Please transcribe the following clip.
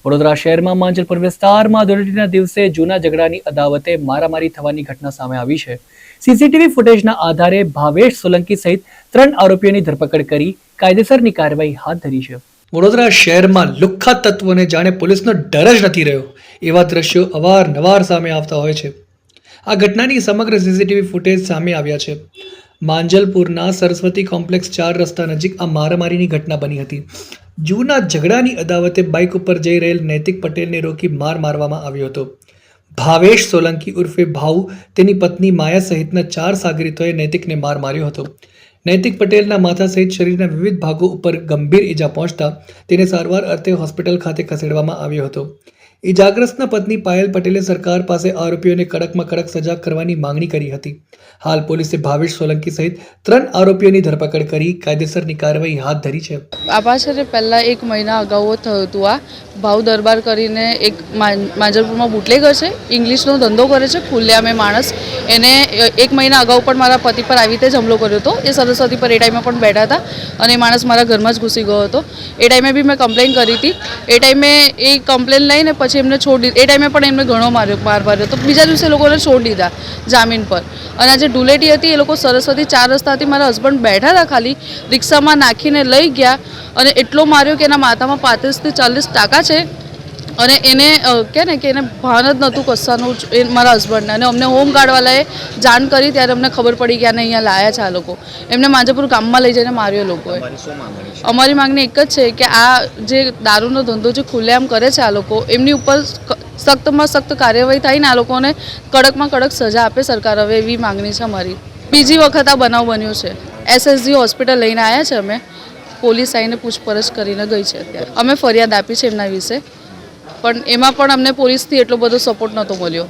વડોદરા શહેરમાં માંજલપુર વિસ્તારમાં ધૂળેટીના દિવસે જૂના ઝઘડાની અદાવતે મારામારી થવાની ઘટના સામે આવી છે. સીસીટીવી ફૂટેજના આધારે ભાવેશ સોલંકી સહિત 3 આરોપીઓની ધરપકડ કરી કાયદેસરની કાર્યવાહી હાથ ધરી છે. વડોદરા શહેરમાં લુખ્ખા તત્વોને જાણે પોલીસનો ડર જ નથી રહ્યો એવા દ્રશ્યો અવારનવાર સામે આવતા હોય છે. આ ઘટનાની સમગ્ર સીસીટીવી ફૂટેજ સામે આવ્યા છે. માંજલપુરના સરસ્વતી કોમ્પ્લેક્સ 4 રસ્તા નજીક આ મારામારીની ઘટના બની હતી. જૂના ઝઘડાની અદાવતે બાઇક ઉપર જઈ રહેલ નૈતિક પટેલને રોકી મારવામાં આવ્યો હતો. ભાવેશ સોલંકી ઉર્ફે ભાઉ, તેની પત્ની માયા સહિતના 4 સાગરીતોએ નૈતિકને માર્યો હતો. નૈતિક પટેલના માથા સહિત શરીરના વિવિધ ભાગો ઉપર ગંભીર ઈજા પહોંચતા તેને સારવાર અર્થે હોસ્પિટલ ખાતે ખસેડવામાં આવ્યો હતો. ઈજાગ્રસ્તના પત્ની પાયલ પટેલે સરકાર પાસે આરોપીઓને કડકમાં કડક સજા કરવાની માંગણી કરી હતી. હાલ પોલીસે ભાવેશ સોલંકી સહિત 3 આરોપીઓની ધરપકડ કરી કાયદેસરની કાર્યવાહી હાથ ધરી છે. આ પાછળ પહેલાં 1 મહિના અગાઉ થયું હતું. આ ભાવ દરબાર કરીને એક માંજલપુરમાં બુટલેગર છે, ઇંગ્લિશનો ધંધો કરે છે, ખુલ્લેઆમે માણસ. એને 1 મહિના અગાઉ પણ મારા પતિ પર આવી રીતે જ હુમલો કર્યો હતો. એ સરસ્વતી પર એ ટાઈમે પણ બેઠા હતા અને એ માણસ મારા ઘરમાં જ ઘૂસી ગયો હતો. એ ટાઈમે બી મેં કમ્પ્લેન કરી હતી. એ ટાઈમે એ કમ્પ્લેન લઈને પછી એમને છોડી દીધી. એ ટાઈમે પણ એમને ઘણો માર માર્યો તો બીજા દિવસે લોકોને છોડી દીધા જામીન પર. અને આજે ડુલેટી હતી, એ લોકો સરસ્વતી 4 રસ્તાથી મારા હસબન્ડ બેઠા હતા, ખાલી રિક્ષામાં નાખીને લઈ ગયા અને એટલો માર્યો કે એના માથામાં 35 થી 40 ટાંકા છે. અને એને કે એને ભાન જ નહોતું કશાનું મારા હસબન્ડને. અને અમને હોમગાર્ડવાળાએ જાણ કરી ત્યારે અમને ખબર પડી કે આને અહીંયા લાયા છે આ લોકો. એમને માંજલપુર ગામમાં લઈ જઈને માર્યો લોકોએ. અમારી માંગણી એક જ છે કે આ જે દારૂનો ધંધો જે ખુલ્લેઆમ કરે છે આ લોકો, એમની ઉપર સખ્તમાં સખ્ત કાર્યવાહી થાય ને આ લોકોને કડકમાં કડક સજા આપે સરકાર. હવે એવી માંગણી છે અમારી. બીજી વખત આ બનાવ બન્યો છે. SSG હોસ્પિટલ લઈને આવ્યા છે અમે. પોલીસ આવીને પૂછપરછ કરીને ગઈ છે. અત્યારે અમે ફરિયાદ આપી છે એમના વિશે, પણ એમાં પણ અમને પોલીસથી એટલો બધો સપોર્ટ નહોતો મળ્યો.